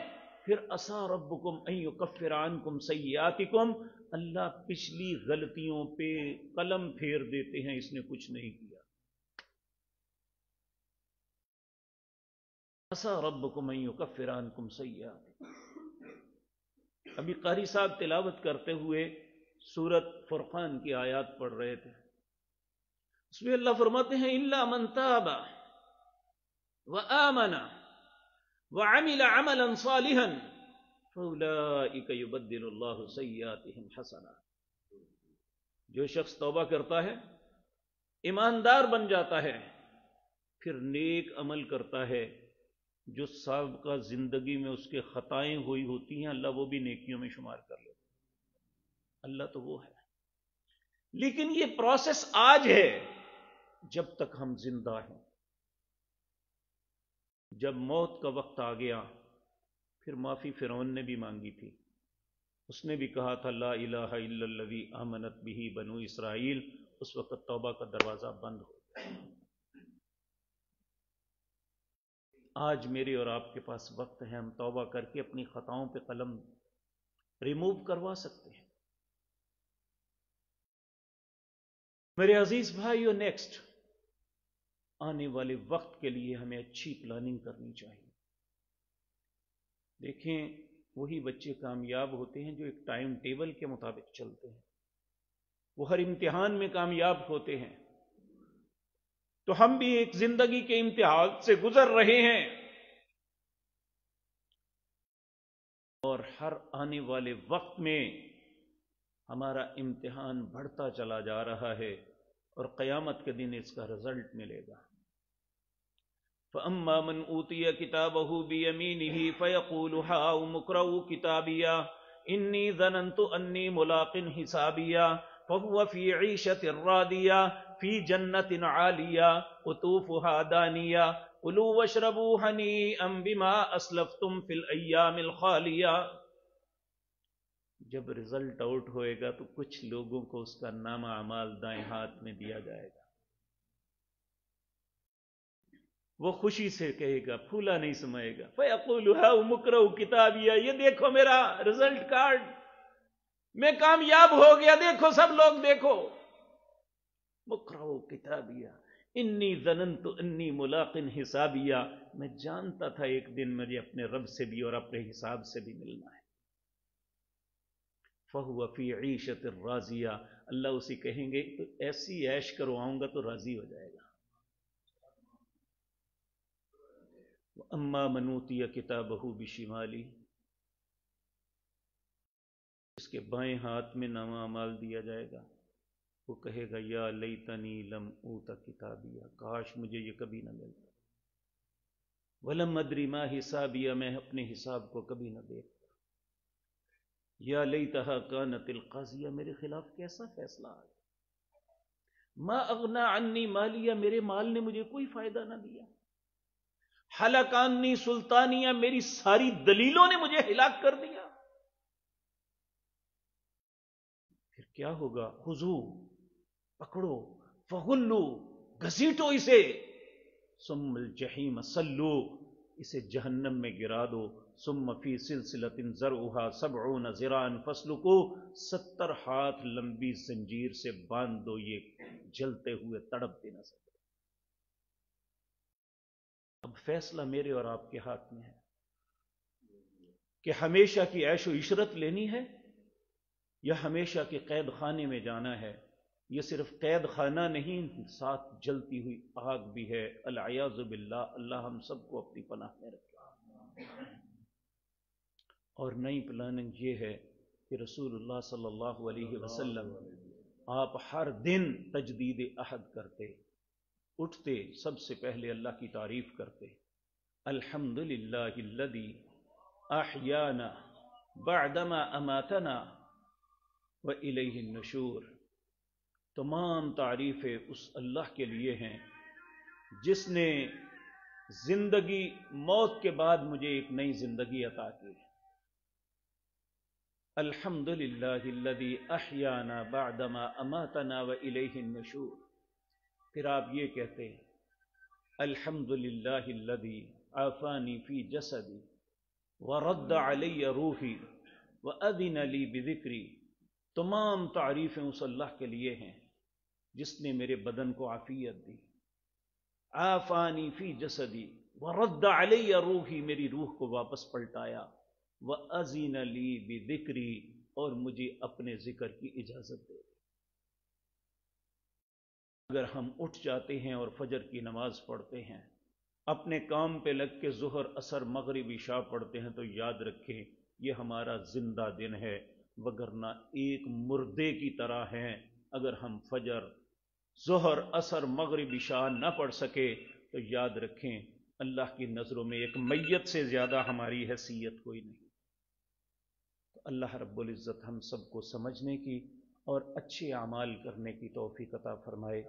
پھر عسیٰ ربکم ان یکفر عنکم سیئاتکم، اللہ پچھلی غلطیوں پہ قلم پھیر دیتے ہیں، اس نے کچھ نہیں کیا۔ عسیٰ ربکم ان یکفر عنکم سیئاتکم۔ ابھی قاری صاحب تلاوت کرتے ہوئے سورۃ فرقان کی آیات پڑھ رہے تھے، اس میں اللہ فرماتے ہیں الا من تاب وآمن وعمل عملا صالحا فاولئک یبدل اللہ سیئاتہم حسنات۔ جو شخص توبہ کرتا ہے، ایماندار بن جاتا ہے، پھر نیک عمل کرتا ہے، جو سابقہ زندگی میں اس کے خطائیں ہوئی ہوتی ہیں اللہ وہ بھی نیکیوں میں شمار کر لیتا ہے۔ اللہ تو وہ ہے، لیکن یہ پروسیس آج ہے جب تک ہم زندہ ہیں۔ جب موت کا وقت آ گیا، پھر معافی فرعون نے بھی مانگی تھی، اس نے بھی کہا تھا لا الہ الا الذی آمنت بہ بنو اسرائیل، اس وقت توبہ کا دروازہ بند ہو گیا۔ آج میرے اور آپ کے پاس وقت ہے، ہم توبہ کر کے اپنی خطاؤں پہ قلم ریموو کروا سکتے ہیں۔ میرے عزیز بھائیو، نیکسٹ آنے والے وقت کے لیے ہمیں اچھی پلاننگ کرنی چاہیے۔ دیکھیں، وہی بچے کامیاب ہوتے ہیں جو ایک ٹائم ٹیبل کے مطابق چلتے ہیں، وہ ہر امتحان میں کامیاب ہوتے ہیں۔ تو ہم بھی ایک زندگی کے امتحان سے گزر رہے ہیں، اور ہر آنے والے وقت میں ہمارا امتحان بڑھتا چلا جا رہا ہے، اور قیامت کے دن اس کا رزلٹ ملے گا۔ فَأَمَّا مَنْ أُوتِيَ كِتَابَهُ بِيَمِينِهِ فَيَقُولُ هَاؤُمُ اقْرَءُوا كِتَابِيَهْ إِنِّي ظَنَنْتُ أَنِّي مُلَاقٍ حِسَابِيَهْ فَهُوَ فِي عِيشَةٍ رَاضِيَةٍ فِي جَنَّةٍ عَالِيَةٍ قُطُوفُهَا دَانِيَةٌ كُلُوا وَاشْرَبُوا هَنِيئًا بِمَا أَسْلَفْتُمْ فِي الْأَيَّامِ الْخَالِيَةِ۔ جب رزلٹ آؤٹ ہوئے گا تو کچھ لوگوں کو اس کا نامہ اعمال دائیں ہاتھ میں دیا جائے گا، وہ خوشی سے کہے گا، پھولا نہیں سمائے گا، فَيَقُولُ هَاؤُمُ اقْرَءُوا كِتَابِيَهْ، یہ دیکھو میرا رزلٹ کارڈ، میں کامیاب ہو گیا، دیکھو سب لوگ دیکھو۔ اقْرَءُوا كِتَابِيَهْ إِنِّي ظَنَنْتُ أَنِّي مُلَاقٍ حِسَابِيَهْ، میں جانتا تھا ایک دن مجھے اپنے رب سے بھی اور اپنے حساب سے بھی ملنا ہے۔ فَهُوَ فِي عِيشَةٍ رَاضِيَةٍ، اللہ اسے کہیں گے تو ایسی عیش کرواؤں گا تو راضی ہو جائے گا۔ وَأَمَّا مَنْ أُوتِيَ كِتَابَهُ بِشِمَالِهِ، اس کے بائیں ہاتھ میں نامہ اعمال دیا جائے گا، وہ کہے گا یا لیتنی لم اوت کتابیہ، کاش مجھے یہ کبھی نہ ملتا، وَلَمْ أَدْرِ مَا حِسَابِيَهْ، میں اپنے حساب کو کبھی نہ دیکھتا، یا لیتہا کانت القاضیہ، میرے خلاف کیسا فیصلہ آ گیا، ما اغنی عنی مالیہ، میرے مال نے مجھے کوئی فائدہ نہ دیا، ہلک عنی سلطانیہ، میری ساری دلیلوں نے مجھے ہلاک کر دیا۔ پھر کیا ہوگا؟ خذو، پکڑو، فغلو، گھسیٹو اسے، ثم الجحیم صلو، اسے جہنم میں گرا دو، ثم فی سلسلۃ ذرعها 70 ذراعا فاسلکوہ، 70 ہاتھ لمبی زنجیر سے باندھ دو، یہ جلتے ہوئے تڑپتے نہ سکے۔ اب فیصلہ میرے اور آپ کے ہاتھ میں ہے کہ ہمیشہ کی عیش و عشرت لینی ہے، یا ہمیشہ کے قید خانے میں جانا ہے. یہ صرف قید خانہ نہیں، ساتھ جلتی ہوئی آگ بھی ہے. العیاذ باللہ، اللہ ہم سب کو اپنی پناہ میں رکھے. اور نئی پلاننگ یہ ہے کہ رسول اللہ صلی اللہ علیہ وسلم آپ ہر دن تجدید عہد کرتے، اٹھتے سب سے پہلے اللہ کی تعریف کرتے. الحمدللہ الذی احیانا بعدما اماتنا والیہ النشور. تمام تعریفیں اس اللہ کے لیے ہیں جس نے زندگی موت کے بعد مجھے ایک نئی زندگی عطا کی. الحمدللہ الذی احیانا بعدما اماتنا والیہ النشور. پھر آپ یہ کہتے ہیں الحمدللہ الذی عافانی فی جسدی ورد علی روحی واذن لی بذکری. تمام تعریفیں اس اللہ کے لیے ہیں جس نے میرے بدن کو عافیت دی. عافانی فی جسدی ورد علی روحی، میری روح کو واپس پلٹایا. وَأَذِنَ لِي بِذِكْرِي، اور مجھے اپنے ذکر کی اجازت دے. اگر ہم اٹھ جاتے ہیں اور فجر کی نماز پڑھتے ہیں، اپنے کام پہ لگ کے ظہر عصر مغرب عشاء پڑھتے ہیں، تو یاد رکھیں یہ ہمارا زندہ دن ہے، وگرنہ ایک مردے کی طرح ہیں. اگر ہم فجر ظہر عصر مغرب عشاء نہ پڑھ سکے تو یاد رکھیں اللہ کی نظروں میں ایک میت سے زیادہ ہماری حیثیت کوئی نہیں. تو اللہ رب العزت ہم سب کو سمجھنے کی اور اچھے اعمال کرنے کی توفیق عطا فرمائے.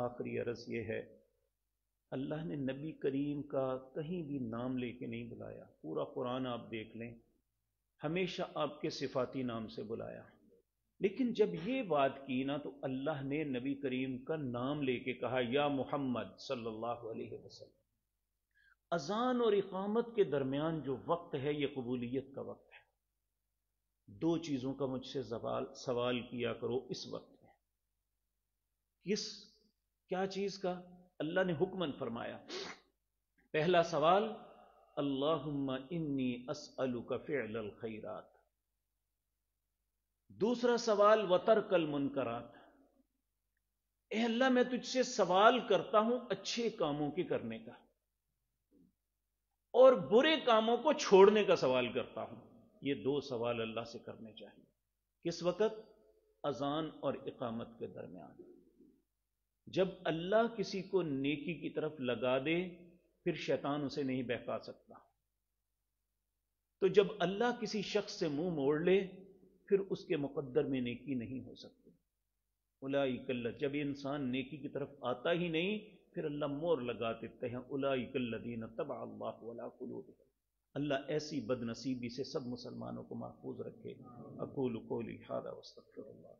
آخری عرض یہ ہے، اللہ نے نبی کریم کا کہیں بھی نام لے کے نہیں بلایا. پورا قرآن آپ دیکھ لیں، ہمیشہ آپ کے صفاتی نام سے بلایا. لیکن جب یہ بات کی نا تو اللہ نے نبی کریم کا نام لے کے کہا یا محمد صلی اللہ علیہ وسلم. اذان اور اقامت کے درمیان جو وقت ہے یہ قبولیت کا وقت ہے. دو چیزوں کا مجھ سے سوال کیا کرو اس وقت میں. کیا چیز کا؟ اللہ نے حکمن فرمایا. پہلا سوال اللہم انی اسألک فعل الخیرات. دوسرا سوال وترک المنکرات. اے اللہ میں تجھ سے سوال کرتا ہوں اچھے کاموں کے کرنے کا اور برے کاموں کو چھوڑنے کا سوال کرتا ہوں. یہ دو سوال اللہ سے کرنے چاہیے. کس وقت؟ اذان اور اقامت کے درمیان. جب اللہ کسی کو نیکی کی طرف لگا دے پھر شیطان اسے نہیں بہکا سکتا. تو جب اللہ کسی شخص سے منہ موڑ لے پھر اس کے مقدر میں نیکی نہیں ہو سکتی. اولئک اللہ، جب انسان نیکی کی طرف آتا ہی نہیں پھر اللہ مور لگا دیتے ہیں اولئک الذین طبع اللہ علی قلوبہم. اللہ ایسی بد نصیبی سے سب مسلمانوں کو محفوظ رکھے. اقول قولی ھذا واستغفر اللہ.